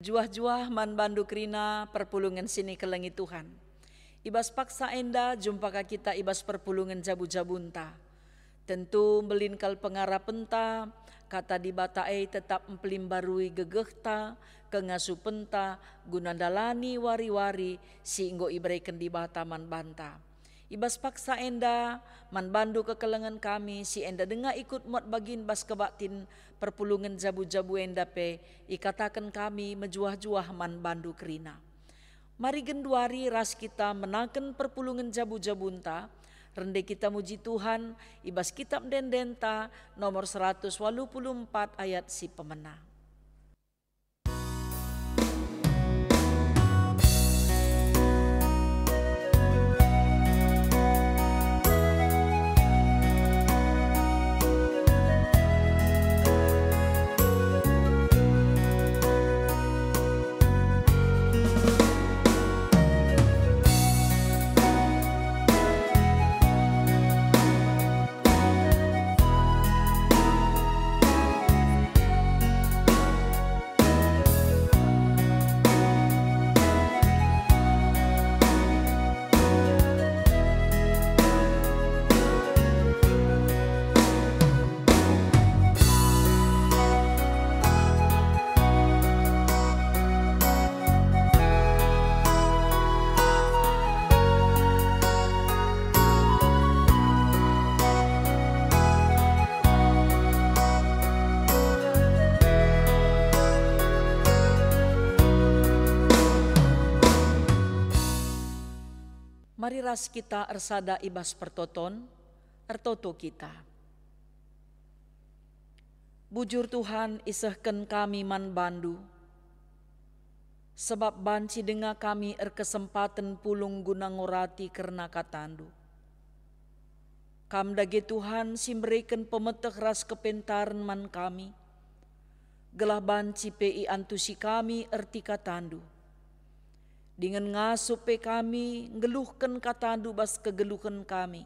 Juah-juah man bandu krina perpulungan sini kelengi Tuhan. Ibas paksa enda jumpaka kita ibas perpulungan jabu-jabunta. Tentu melinkal pengarapenta, kata di batae tetap empelimbarui gegehta, kengasu penta, gunandalani wari-wari, singgo ibreken di bata man banta. Ibas paksa enda, man bandu kekelengan kami, si enda denga ikut muat bagin bas kebatin perpulungan jabu-jabu enda pe, ikatakan kami mejuah-juah man bandu krina. Mari genduari ras kita menaken perpulungan jabu-jabunta, rende kita muji Tuhan, ibas kitab dendenta nomor 184 ayat si pemena. Mari ras kita ersada ibas pertoton, ertoto kita. Bujur Tuhan isehken kami man bandu, sebab banci denga kami erkesempatan pulung guna ngorati kerna katandu. Kam dage Tuhan simberikan pemetek ras kepentaran man kami, gelah banci pei antusi kami erti katandu. Dengan ngasupe kami, ngeluhkan katandu bas kegeluhan kami.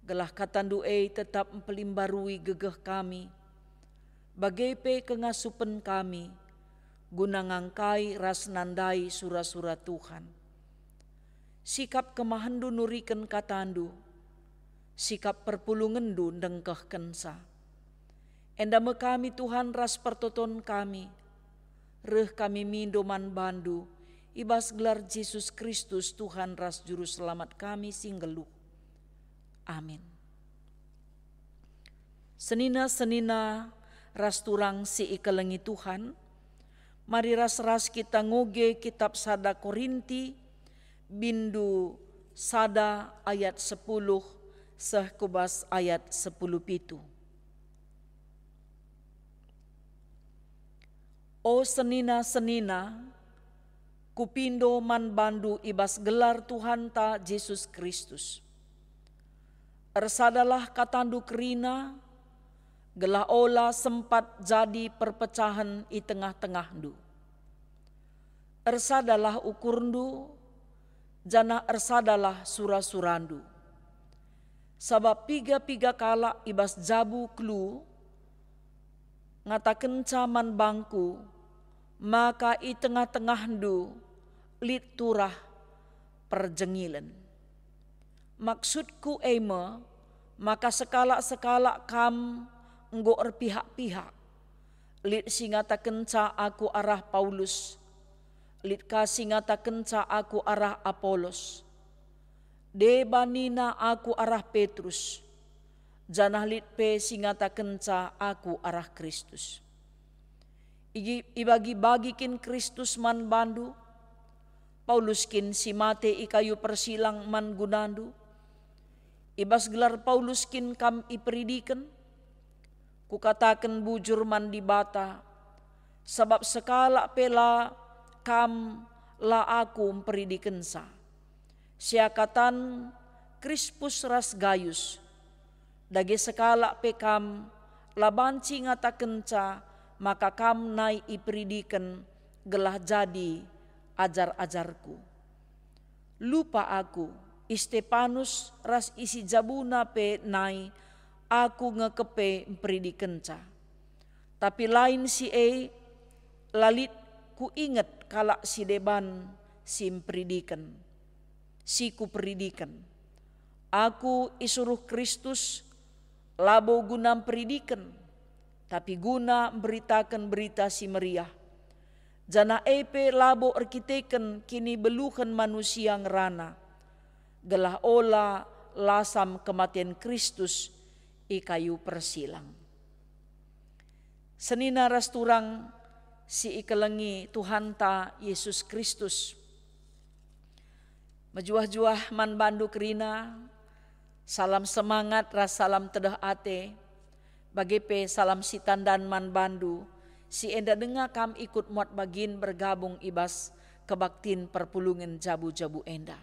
Gelah katandu tetap mempelimbarui gegeh kami. Bagai pe kengasupen kami, guna ngangkai ras nandai sura-sura Tuhan. Sikap kemahandu nurikan katandu, sikap perpulungendu dengkeh kensa. Endame kami Tuhan ras pertoton kami, reh kami mindoman bandu, ibas gelar Yesus Kristus Tuhan ras juru selamat kami singgeluh. Amin. Senina-senina ras turang si ikelengi Tuhan, mari ras-ras kita ngoge kitab sada Korinti, bindu sada ayat 10, seh kubas ayat 10 pitu. O senina-senina, kupindo man bandu ibas gelar Tuhan ta Yesus Kristus. Ersadalah katandu kerina, gelah ola sempat jadi perpecahan i tengah-tengahdu. Ersadalah ukurndu, jana ersadalah sura-surandu. Sabab piga-piga kala ibas jabu klu, ngataken caman bangku, maka i tengah-tengahdu lit turah perjengilan. Maksudku ema, maka sekala-sekala kam enggo erpihak-pihak. Lit singata kenca aku arah Paulus, lit ka singata kenca aku arah Apolos. Debanina aku arah Petrus, janah lit pe singata kenca aku arah Kristus. Ibagi-bagikin Kristus man bandu, Paulus kin si mate ikayu persilang man gunandu, ibas gelar Paulus kin kam iperidiken, kukataken bujur man di bata, sebab sekala pela kam la aku memperidiken sa. Siakatan Krispus ras Gayus, dage sekala pe kam labanci ngataken ca, maka kam nai iperidiken gelah jadi ajar-ajarku. Lupa aku, Stefanus ras isi jabuna pe nai, aku ngekepe mpridiken ca. Tapi lain si lalit ku ingat kalak si deban sim peridikan, si ku peridikan. Aku isuruh Kristus labo guna peridikan, tapi guna beritakan berita si meriah. Jana epe labo arkiteken kini beluhan manusia ngerana, gelah ola lasam kematian Kristus i kayu persilang. Senina rasturang si ikelengi Tuhan ta Yesus Kristus. Mejuah-juah man bandu kerina, salam semangat ras salam tedah ate, bagepe salam si tandan man bandu, si enda denga kam ikut muat bagin bergabung ibas kebaktin perpulungan jabu-jabu enda.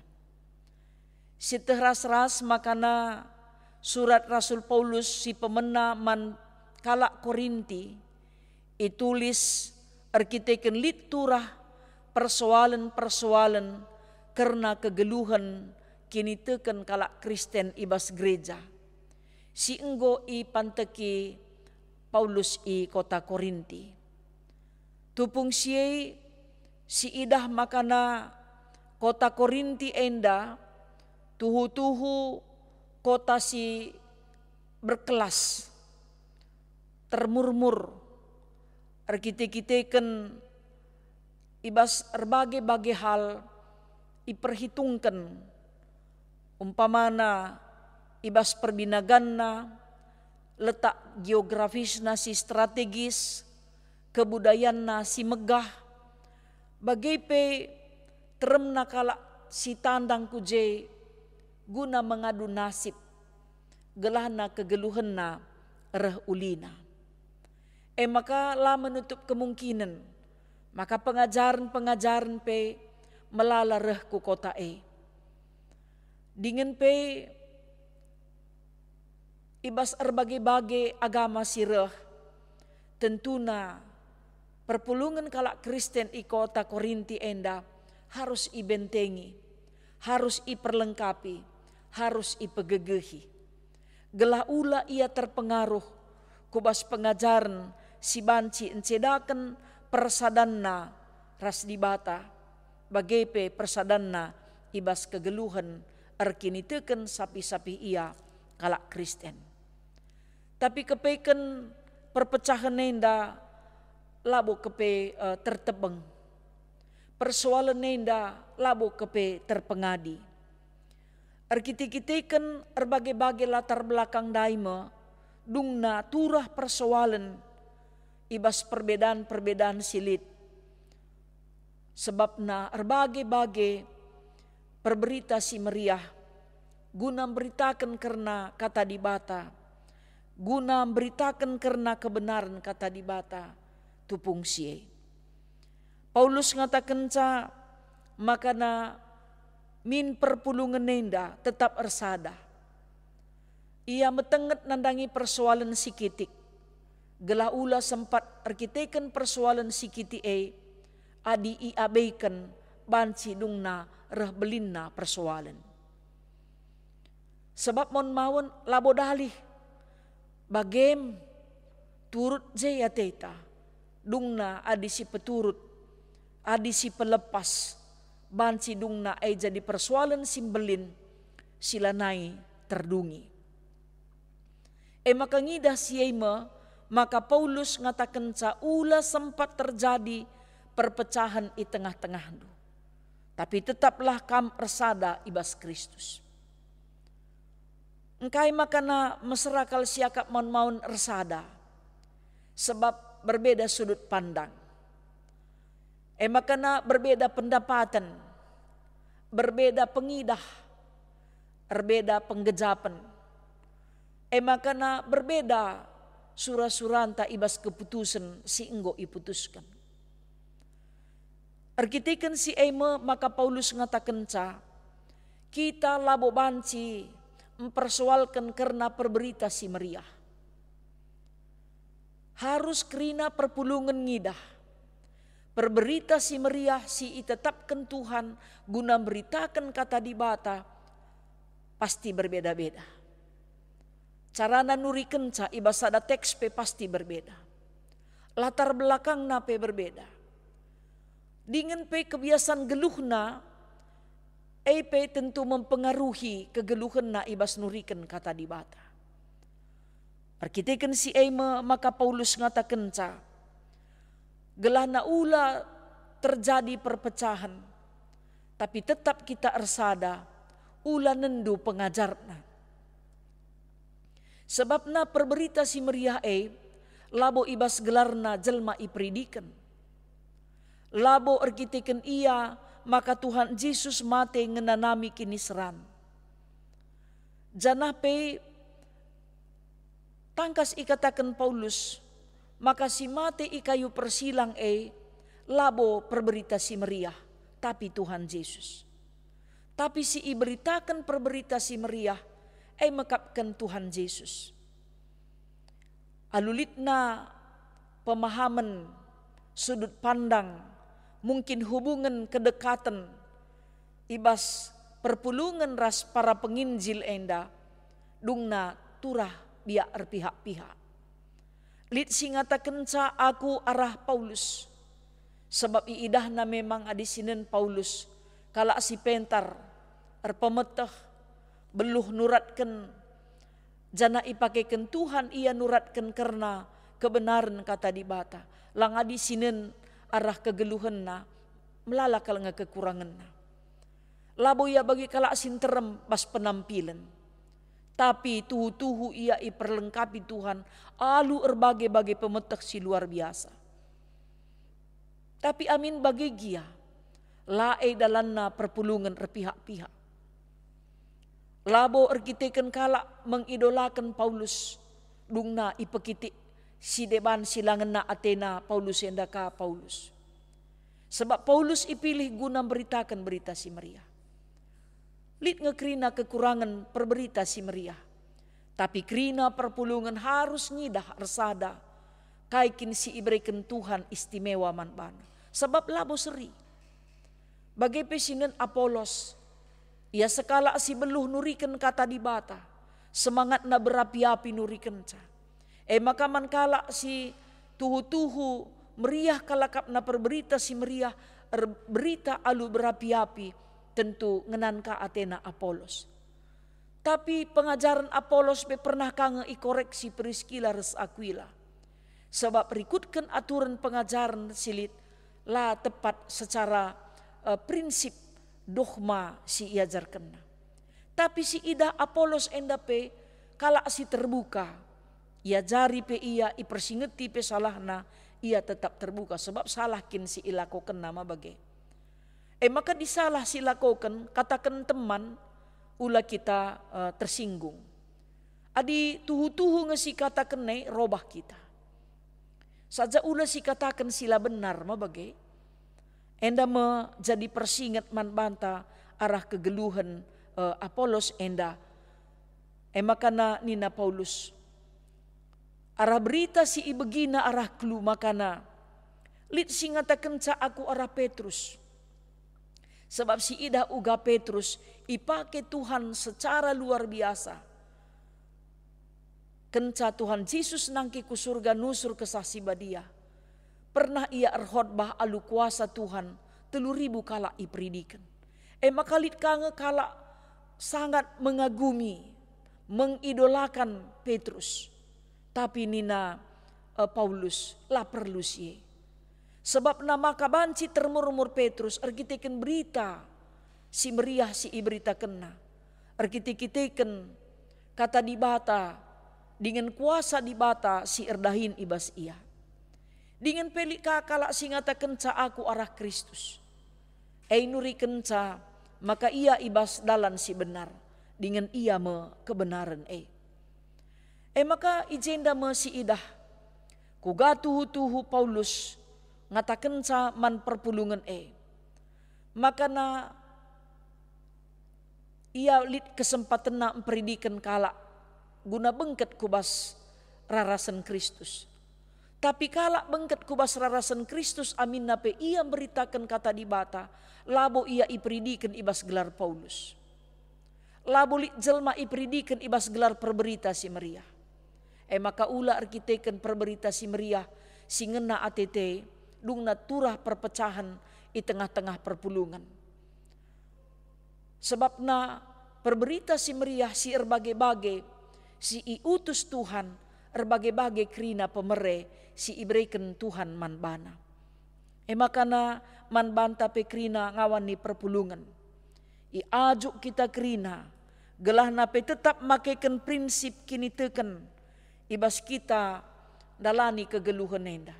Si tehras-ras makana surat Rasul Paulus si pemena man kalak Korinti, itulis arkiteken liturah persoalan-persoalan karena kegeluhan kini teken kalak Kristen ibas gereja. Si enggo i panteki Paulus i kota Korinti. Tupung siye si idah makana kota Korinti enda tuhu-tuhu kota si berkelas, termurmur, arkite-kiteken ibas berbagai-bagai hal iperhitungkan, umpamana ibas perbinaganna, letak geografisna si strategis, kebudayaanna si megah, bagaipe teremna kalak si tandang kuje guna mengadu nasib, gelahna kegeluhanna reh ulina. Maka lah menutup kemungkinan, maka pengajaran-pengajaran pe melala reh ku kota Dingin pe ibas berbagai-bagai agama si reh, tentuna perpulungan kalak Kristen i kota Korinti enda harus ibentengi, harus iperlengkapi, harus ipegegehi. Gelah ula ia terpengaruh kubas pengajaran si banci encedakan persadanna ras dibata, bagepe persadanna ibas kegeluhan arkini teken sapi-sapi ia kalak Kristen. Tapi kepeken perpecahan nenda labo kepe tertebeng, persoalan nenda labo kepe terpengadi. Arkite-kiteken berbagai-bagai latar belakang daima, dungna turah persoalan ibas perbedaan-perbedaan silit. Sebabna berbagai-bagai perberita si meriah, guna beritakan karena kata dibata, guna beritakan karena kebenaran kata dibata, tupung sie. Paulus ngatakan ca, makana min perpulungan nenda tetap ersada. Ia metenget nandangi persoalan sikitik. Gelah ula sempat arkiteken persoalan sikiti adi iabaikan banci dungna reh belinna persoalan. Sebab mon mawon labo dalih bagem turut jaya teta dungna adi si peturut, adi si pelepas, banci dungna jadi persoalan simbelin silanai terdungi. Maka ngidah siema, maka Paulus ngatakan ca ula sempat terjadi perpecahan di tengah-tengah du. Tapi tetaplah kam ersada ibas Kristus. Engkai makana meserakal siakap maun ersada, sebab berbeda sudut pandang. Makana berbeda pendapatan, berbeda pengidah, berbeda penggejapan. Makana berbeda surah-suranta ibas keputusan si enggo iputuskan. Arkiteken si maka Paulus ngatakan ca, kita labo banci mempersoalkan karena perberita si meriah. Harus kerina perpulungan ngidah. Perberita si meriah si itetapkan Tuhan guna beritakan kata dibata pasti berbeda-beda. Carana nuriken ca ibasada teks pe pasti berbeda. Latar belakang nape berbeda. Dengan pe kebiasaan geluhna, pe tentu mempengaruhi kegeluhan na ibas nuriken kata di bata. Perkitekan si maka Paulus ngatakan gelah na ula terjadi perpecahan, tapi tetap kita ersada ula nendu pengajarna. Sebabna perberita si meriah labo ibas gelarna jelma ipridiken. Labo erkiteken ia maka Tuhan Yesus mate ngenanami kini seran. Janah pe tangkas ikatakan Paulus, maka si mate ikayu persilang labo perberita si meriah, tapi Tuhan Yesus. Tapi si iberitakan perberita si meriah, mekapkan Tuhan Yesus. Alulitna pemahaman sudut pandang, mungkin hubungan kedekatan ibas perpulungan ras para penginjil enda dungna turah biak erpihak-pihak. Lit singataken aku arah Paulus, sebab iidahna memang adisinen Paulus kala si pentar erpemeteh beluh nuratken jana ipakeken Tuhan ia nuratken karena kebenaran kata di bata lang adisinen arah kegeluhan na melalakal nga kekurangan na. Labo ia bagi kala sinterem pas penampilan. Tapi tuhu-tuhu ia iperlengkapi Tuhan alu erbagai-bagai pemetek si luar biasa. Tapi amin bagi gia lae dalanna perpulungan erpihak-pihak. Labo erkiteken kala mengidolakan Paulus dungna ipekitik si deban silangan na Athena Paulus endaka Paulus. Sebab Paulus ipilih guna beritakan berita si meriah. Lit ngekrina kekurangan perberita si meriah. Tapi krina perpulungan harus ngidah resada. Kaikin si iberikan Tuhan istimewa manbana. Sebab labo seri. Bagai pesinen Apolos. Ia sekala si beluh nuriken kata di bata. Semangat na berapi-api nuriken ca. Maka mankala si tuhu-tuhu meriah kalakap na perberita si meriah berita alu berapi-api tentu ngenanka Athena Apolos. Tapi pengajaran Apolos pernah kange ikoreksi Priscilla res Aquila. Sebab berikutkan aturan pengajaran silit la tepat secara prinsip dogma si iajarkan. Tapi si ida Apolos endape kala si terbuka. Ia jari pe ia ipersingeti pe salahna ia tetap terbuka sebab salahkin si ilakoken nama bagai. Maka disalah si lakoken katakan teman ula kita tersinggung. Adi tuhu-tuhu ngesi katakan robah kita. Saja ula si katakan sila benar ma bagai. Enda menjadi persingat man banta arah kegeluhan Apolos enda. Maka na nina Paulus. Arah berita si ibegina arah klu makana. Lit singataken ca aku arah Petrus. Sebab si ida uga Petrus ipake Tuhan secara luar biasa. Kenca Tuhan Yesus nangki ku surga nusur kesasi badia. Pernah ia erkhotbah alu kuasa Tuhan 3.000 kala ipridikan. Maka lit kange kala sangat mengagumi, mengidolakan Petrus. Tapi nina Paulus lah perlu sih. Sebab nama kabanci termurmur Petrus erkiteken berita si meriah si iberita kena. Erkiteken kata di bata dengan kuasa di bata si erdahin ibas ia. Dengan pelik kakala si ngata kenca aku arah Kristus. Nuri kenca maka ia ibas dalan si benar. Dengan ia kebenaran maka ijenda si idah kuga tuhu-tuhu Paulus ngatakan sa man perpulungan maka na ia lit kesempatan na memperidikan kala guna bengket kubas rarasan Kristus. Tapi kala bengket kubas rarasan Kristus amin nape ia beritakan kata di bata labo ia iperidikan ibas gelar Paulus. Labo lit jelma iperidikan ibas gelar perberita si meriah. Maka ula arkiteken perberita si meriah si ngena ATT dung naturah perpecahan di tengah-tengah perpulungan. Sebabna perberita si meriah si erbage-bage si iutus Tuhan erbage-bage krina pemere si iberikan Tuhan manbana. Makana manbanta pe krina ngawani perpulungan. Ajuk kita krina gelah nape tetap makaikan prinsip kini teken ibas kita dalani kegeluhan enda.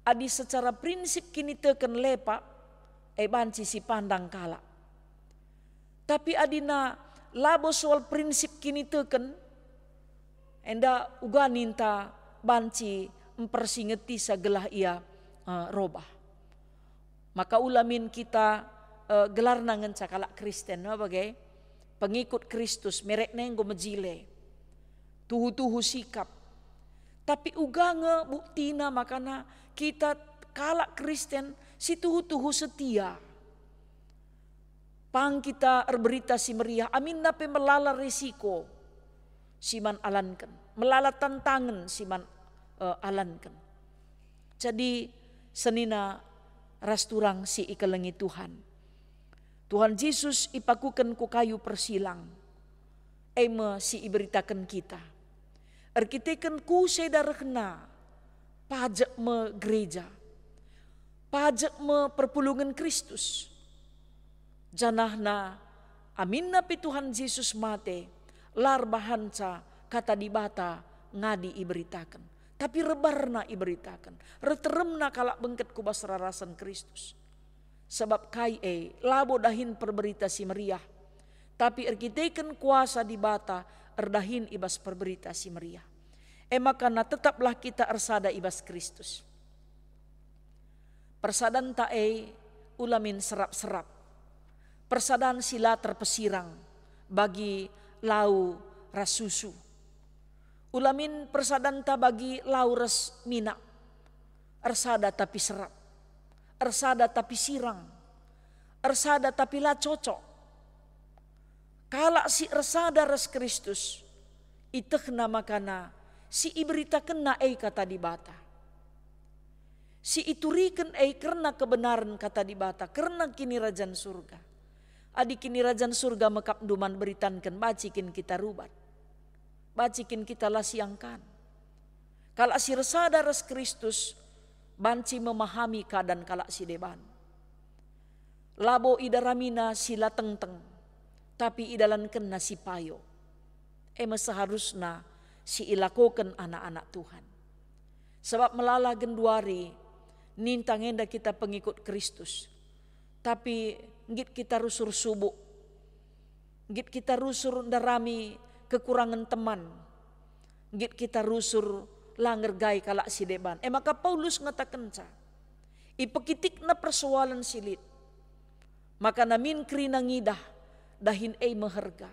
Adi secara prinsip kini teken lepa banci si pandang kala. Tapi adina labo soal prinsip kini teken enda uga ninta banci mempersingeti sagelah ia robah. Maka ulamin kita gelar nangen cakalak Kristen bagai pengikut Kristus merek nenggo mejile tuhu-tuhu sikap. Tapi uga nge buktina makana kita kalak Kristen si tuhu-tuhu setia. Pang kita berita si meriah amin nape melala risiko siman alankan, melala tantangan siman alankan. Jadi senina rasturang si ikelengi Tuhan. Tuhan Yesus ipakukan ku kayu persilang. Ema si iberitakan kita. Erkiteken ku sedarahna pajak me gereja. Pajak me perpulungan Kristus. Janahna amin napi Tuhan Yesus mate lar bahanca kata dibata ngadi iberitakan. Tapi rebarna iberitakan. Reteremna kalak bengket kubas rarasan Kristus. Sebab kai labo dahin perberita si meriah. Tapi erkiteken kuasa dibata erdahin ibas perberita si meriah. Makana tetaplah kita ersada ibas Kristus. Persadan tae ulamin serap-serap. Persadaan sila terpesirang bagi lau rasusu. Ulamin persadaan ta bagi lau res minak. Ersada tapi serap. Ersada tapi sirang. Ersada tapi la cocok. Kala si ersada res Kristus. Itekna makana si iberita kena kata dibata. Si ituriken karena kebenaran kata dibata. Karena kini rajan surga. Adi kini rajan surga mekap duman beritankan bacikin kita rubat. Bacikin kita lasiangkan. Kala si resada res Kristus banci memahami keadaan kala si deban. Labo idaramina sila teng-teng. Tapi idalan kena si payo. Seharusnya si ilakoken anak-anak Tuhan. Sebab melala genduari nintang enda kita pengikut Kristus. Tapi ngit kita rusur subuh. Ngit kita rusur darami kekurangan teman. Ngit kita rusur langer gai kalak si deban. Maka Paulus ngatakan ca. Ipekitik na persoalan silit. Maka namin krina ngidah dahin meherga.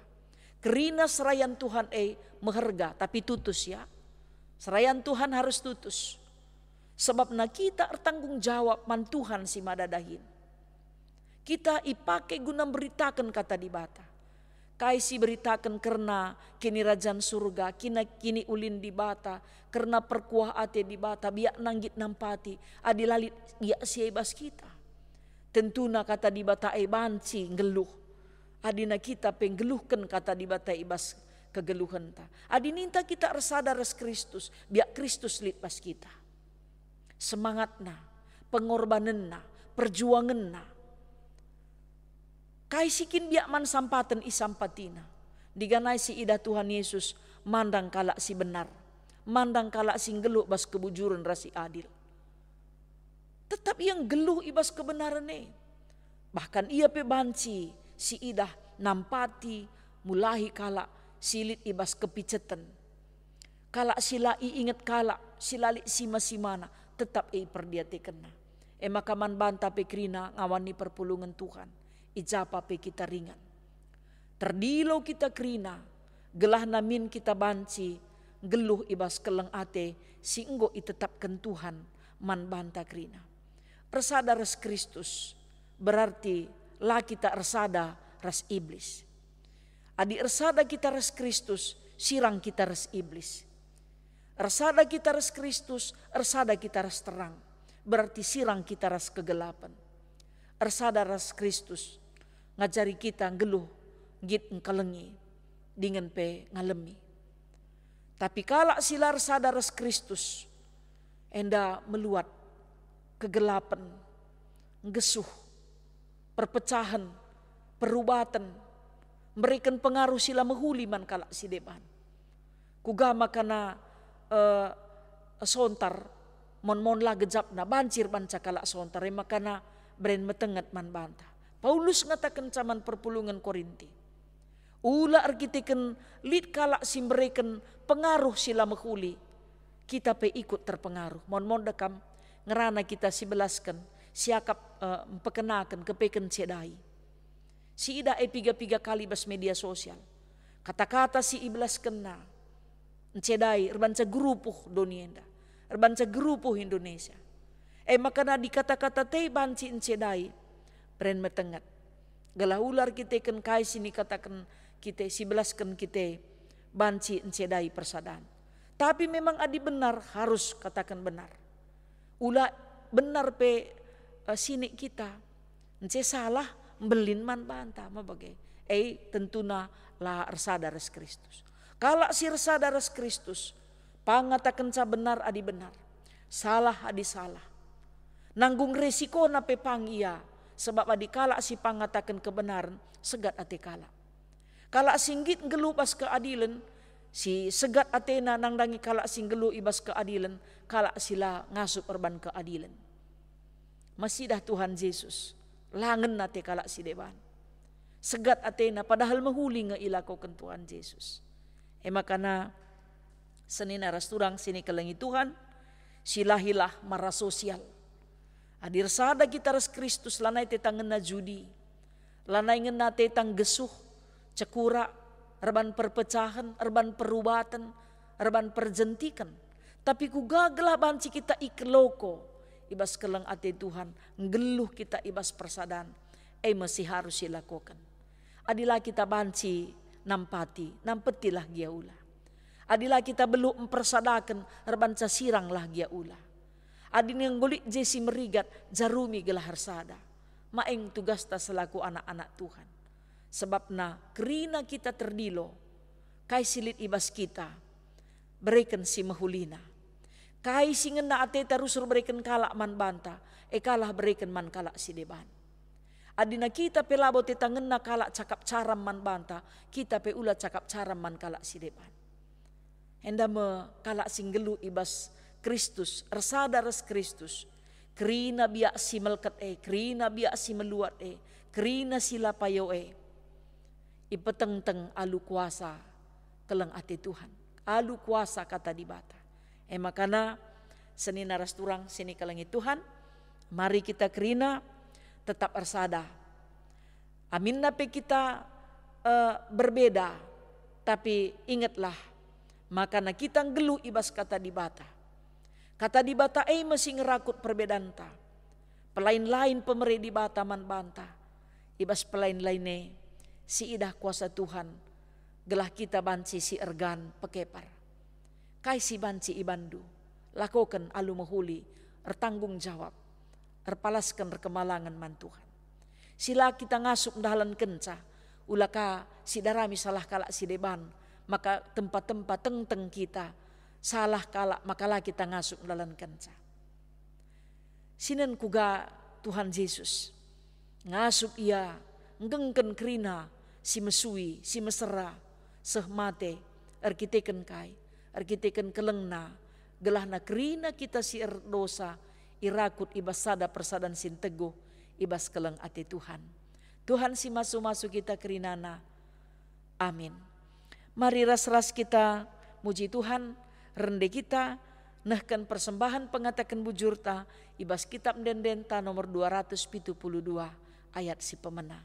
Kerina serayan Tuhan meherga tapi tutus ya. Serayan Tuhan harus tutus. Sebab na kita bertanggung jawab man Tuhan si madadahin. Kita ipake guna beritakan kata dibata. Kaisi beritakan karena kini rajan surga, kini ulin dibata, karena perkuah ate dibata, biak nanggit nampati, adilalit biak siebas kita. Tentuna kata dibata banci ngeluh. Adina kita penggeluhkan kata dibata ibas kegeluhan ta. Adininta kita resada res Kristus, biak Kristus lipas kita. Semangatna, pengorbananna, perjuanganna. Kaisikin biak man sampatan isampatina. Diganai si ida Tuhan Yesus mandang kalak si benar. Mandang kalak si ngeluh bas kebujuran rasi adil. Tetap yang geluh ibas kebenaran Bahkan ia pe banci si idah nampati mulahi kalak silit ibas kepicetan. Kalak sila ingat kalak silalik sima-simana tetap perdiate kena. Maka man banta pe krina ngawani perpulungan Tuhan. Ijapa pe kita ringan. Terdilo kita krina. Gelah namin kita banci. Geluh ibas keleng ate. Singgo itetapkan Tuhan. Man banta krina. Ersada res Kristus. Berarti lah kita ersada res iblis. Adi ersada kita res Kristus. Sirang kita res iblis. Ersada kita res Kristus. Ersada kita res terang. berarti sirang kita ras kegelapan. Ersada ras Kristus ngajari kita geluh git ngkalengi dengan pe ngalemi. Tapi kalak silar sadar ras Kristus enda meluat kegelapan, gesuh, perpecahan, perubatan, memberikan pengaruh sila mehuli man kalak si deban. Kugama kana sontar mon la gejapna banjir banca kalak sontar makana beren metenget man banta. Paulus ngatakan caman perpulungan Korinti. Ula arkiteken lid kalak simberikan pengaruh sila mehuli. Kita pe ikut terpengaruh. Mon dekam ngerana kita sibelaskan siakap memperkenakan kepeken cedai. Si ida piga kali bas media sosial. Kata-kata si iblas kena. Encedai erbanca grupuh donienda. Erbanca grupuh Indonesia. Makana di kata-kata teh banci encedai. Beren metengat. Galah ular kita ken kai sini katakan kita sibelaskan kita banci encedai persadaan. Tapi memang adi benar harus katakan benar. Ula benar pe sini kita. Ence salah belin man banta mabagai. Tentuna la ersada res Kristus. Kalak si ersada res Kristus, pangatakan sa benar adi benar, salah adi salah. Nanggung resiko na pe pang iya, sebab adi kalak si pangatakan kebenaran segat ate kalak. Kalak singgit ngelu pas keadilan, si segat atena nangdangi kalak singgelu ibas keadilan, kalak sila ngasup erban keadilan. Masih dah Tuhan Yesus. Langen nate kalak si deban. Segat atena padahal mahuli nga ilakokan Tuhan Yesus. Makana senina rasturang sini kelengi Tuhan silahilah mara sosial. Adir sada kita ras Kristus lanai tetang ngena judi. Lanai ngena tetang gesuh, cekura, erban perpecahan, erban perubatan, erban perjentikan. Tapi ku gaglah banci kita ikeloko. Ibas keleng ate Tuhan, ngeluh kita ibas persadaan, masih harus dilakukan. Adilah kita banci nampetilah gia ula. Adilah kita belum mempersadakan, erbanca siranglah gia ula. Adin yang golik jesi merigat, jarumi gelah harsada. Maeng tugas ta selaku anak-anak Tuhan. Sebabna kerina kita terdilo, kai silit ibas kita, berikan si mahulina. Kai singen na ate tarusur berikan kalak man banta, kalah berikan man kalak si deban. Adina kita pelabo te tangen na kalak cakap caram man banta, kita pe ula cakap caram man kalak si deban. Enda me kalak singgelu ibas Kristus, ersada res Kristus. Kerina biak si melkat kerina biak si meluat kerina sila payo ipeteng-teng alu kuasa keleng ate Tuhan. Alu kuasa kata di bata. Makana seni naras turang sini kelengi Tuhan, mari kita kerina tetap ersada. Amin nape kita berbeda, tapi ingatlah, makana kita ngelu ibas kata di bata. Kata di bata masih ngerakut perbedaan ta. Pelain-lain pemeri di bata man banta. Ibas pelain-lainnya si idah kuasa Tuhan, gelah kita banci si ergan pekepar. Kai si banci ibandu, lakukan alu mahuli, ertanggung jawab, erpalaskan rekemalangan man Tuhan. Sila kita ngasuk dahalan kenca, ulaka si darami salah kalak si deban, maka tempat-tempat teng-teng kita, salah kalak makalah kita ngasuk dahalan kenca. Sinen kuga Tuhan Yesus, ngasup ia, ngengken kerina, si mesui, si mesera, sehmate, erkiteken kai. Arkiteken kelengna, gelahna kerina kita si dosa, irakut ibas sada persadan sin teguh, ibas keleng ate Tuhan. Tuhan si masu-masu kita kerinana. Amin. Mari ras-ras kita muji Tuhan, rende kita, nehkan persembahan pengatakan bujurta, ibas kitab dendenta nomor 272 ayat si pemena.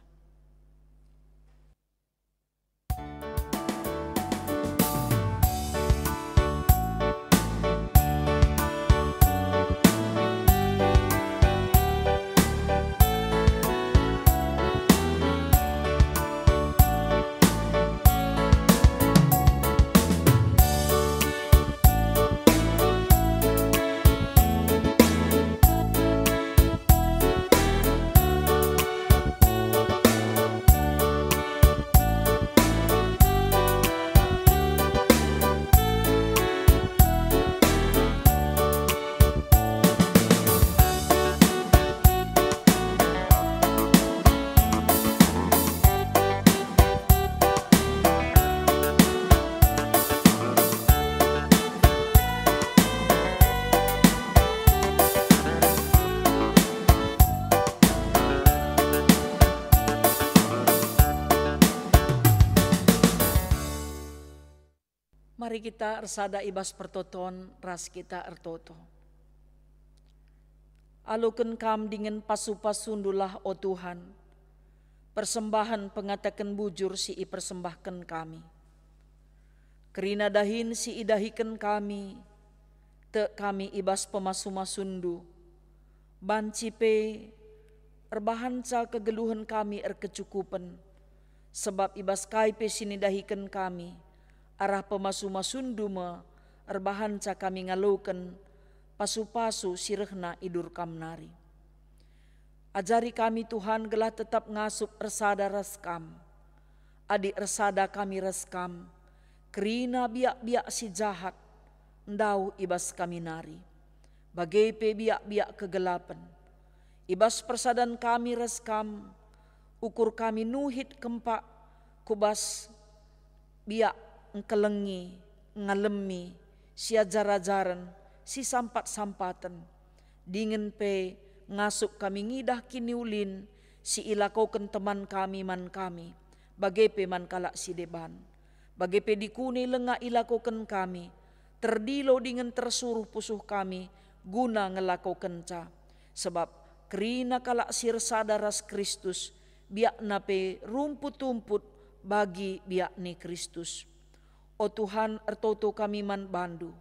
Mari kita ersada ibas pertoton ras kita ertoto. Aluken kam dengan pasu-pasundulah o Tuhan, persembahan pengatakan bujur si i persembahkan kami. Kerina dahin si idahikan kami, te kami ibas pemasu-masundu, bancipe erbahanca kegeluhan kami erkecukupan, sebab ibas kaipe sinidahikan kami, arah pemasu-masundu me erbahanca kami ngalukan, pasu-pasu sirehna idur kamnari. Ajari kami Tuhan gelah tetap ngasup ersada reskam, adik ersada kami reskam, kerina biak-biak si jahat, ndau ibas kami nari. Bagai pe biak-biak kegelapan, ibas persadan kami reskam, ukur kami nuhit kempak, kubas biak ngkelengi, ngalemi, si ajar-ajaran, si sampat-sampatan, dingin pe ngasup kami ngidah kiniulin, si ilakoken teman kami man kami, bagai pe man kalak si deban, bagai pe dikuni lenga ilakoken kami, terdilo dengan tersuruh pusuh kami, guna ngelakoken ca, sebab kerina kalak sir sadaras Kristus, biak nape rumput-tumput bagi biak ni Kristus. O Tuhan ertoto kami man bandu,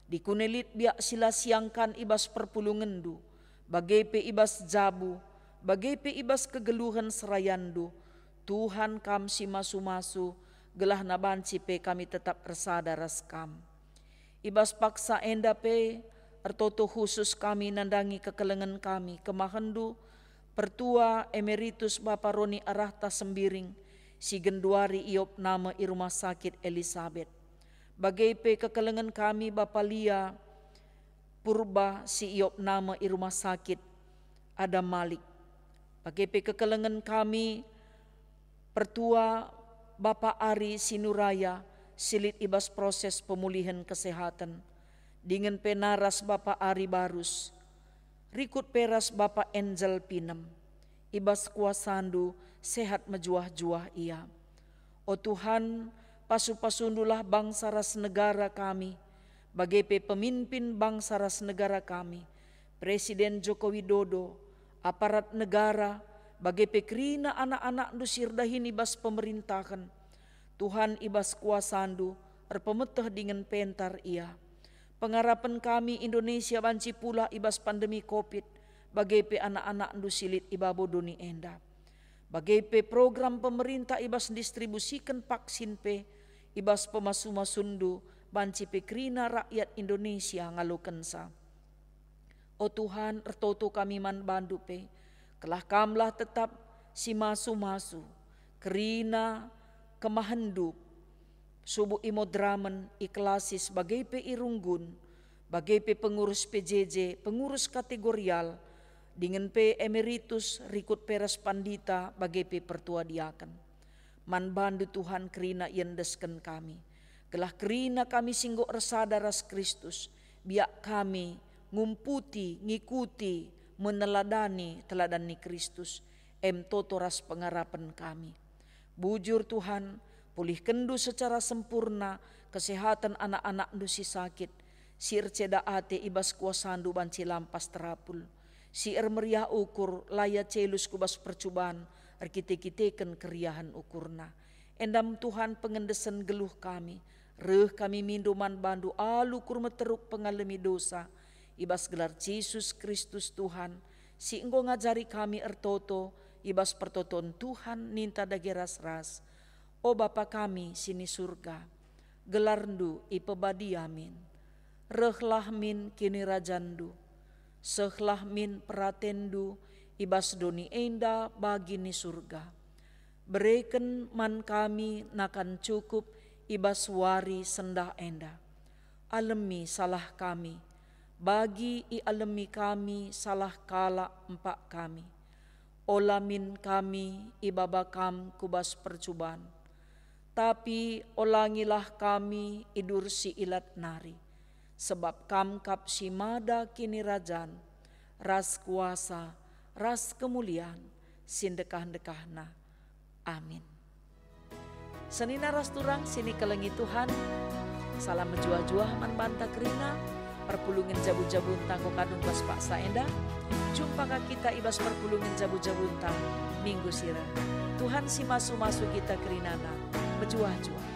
dikunelit biak sila siangkan ibas perpulungendu, bagai pe ibas jabu, bagai pe ibas kegeluhan serayandu, Tuhan kam si masu-masu, gelah nabanci pe kami tetap ersada raskam. Ibas paksa enda pe, ertoto khusus kami nandangi kekelengan kami, kemahendu, pertua emeritus Bapak Roni Arahta Sembiring, si genduari iop nama i rumah sakit Elizabeth. Bagai pe kekelengan kami Bapak Lia Purba si iop nama i rumah sakit Adam Malik. Bagai pe kekelengan kami pertua Bapak Ari Sinuraya silit ibas proses pemulihan kesehatan. Dengan penaras Bapak Ari Barus, rikut peras Bapak Angel Pinem, ibas kuasandu sehat mejuah-juah ia. O Tuhan, pasu-pasundulah bangsa ras negara kami, bagai pe pemimpin bangsa ras negara kami, Presiden Joko Widodo, aparat negara, bagai pe kerina anak-anak du sirdahin ibas pemerintahan, Tuhan ibas kuasandu, erpemeteh dengan pentar ia. Pengarapan kami Indonesia banci pula ibas pandemi COVID, bagai pe anak-anak du silit ibabo doni enda. Bagai pe program pemerintah ibas distribusikan vaksin pe, ibas pemasu-masundu, banci pe kerina rakyat Indonesia ngaluken sa. O Tuhan ertoto kami man bandu pe, kelah kamlah tetap si masu-masu, kerina kemahendu, subuh imodramen iklasis bagai pe irunggun, bagai pe pengurus PJJ, pengurus kategorial, dengan pe emeritus rikut peras pandita bagai pe pertua diakan. Man bandu Tuhan kerina yendesken kami, gelah kerina kami singgo ersada ras Kristus, biak kami ngumputi, ngikuti, meneladani teladani Kristus, toto ras pengarapan kami. Bujur Tuhan, pulihkendu secara sempurna kesehatan anak-anak du si sakit, si erceda ate ibas kuasandu banci lampas terapul, si meriah ukur laya celus kubas percubaan, erkite-kiteken keriahan ukurna. Endam Tuhan pengendesen geluh kami, reh kami minduman bandu alukur meteruk pengalami dosa, ibas gelar Yesus Kristus Tuhan, si enggo ngajari kami ertoto, ibas pertoton Tuhan ninta dage ras-ras. O Bapa kami sini surga, gelarndu ipebadi amin. Rehlah min kini rajandu, sehlah min peratendu, ibas doni enda bagi ni surga. Bereken man kami nakan cukup, ibas wari sendah enda. Alemi salah kami, bagi i alemi kami salah kala empak kami. Olamin kami ibabakam kubas percubaan, tapi olangilah kami idur si ilat nari, sebab kamkap si mada kini rajan, ras kuasa, ras kemuliaan, sindekah-dekahna. Amin. Senina ras turang sini kelengi Tuhan, Salam menjuah-juah man banta kerina, perpulungin jabu-jabun tangko kadung bas pak saenda. Jumpa kita ibas perpulungin jabu-jabun tang minggu sira. Tuhan si masu-masu kita kerinana, menjuah-juah.